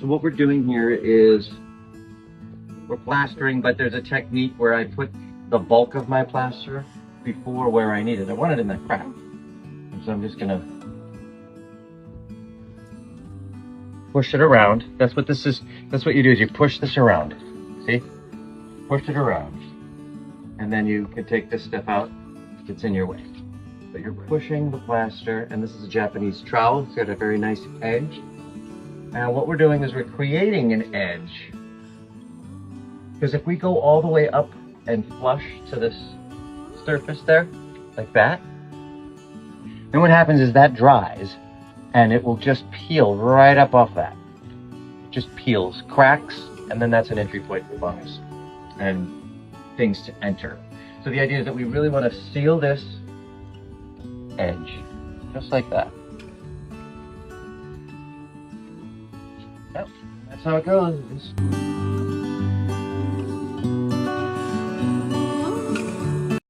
what we're doing here is we're plastering, but there's a technique where I put the bulk of my plaster before where I need it. I want it in the crack. And so I'm just gonna push it around. That's what this is. That's what you do is you push this around. See? Push it around. And then you can take this stuff out if it's in your way. But you're pushing the plaster, and this is a Japanese trowel. It's got a very nice edge. And what we're doing is we're creating an edge. Because if we go all the way up and flush to this surface there, like that, then what happens is that dries, and it will just peel right up off that. It just peels, cracks, and then that's an entry point for bugs and things to enter. So the idea is that we really want to seal this edge, just like that. Yep, that's how it goes.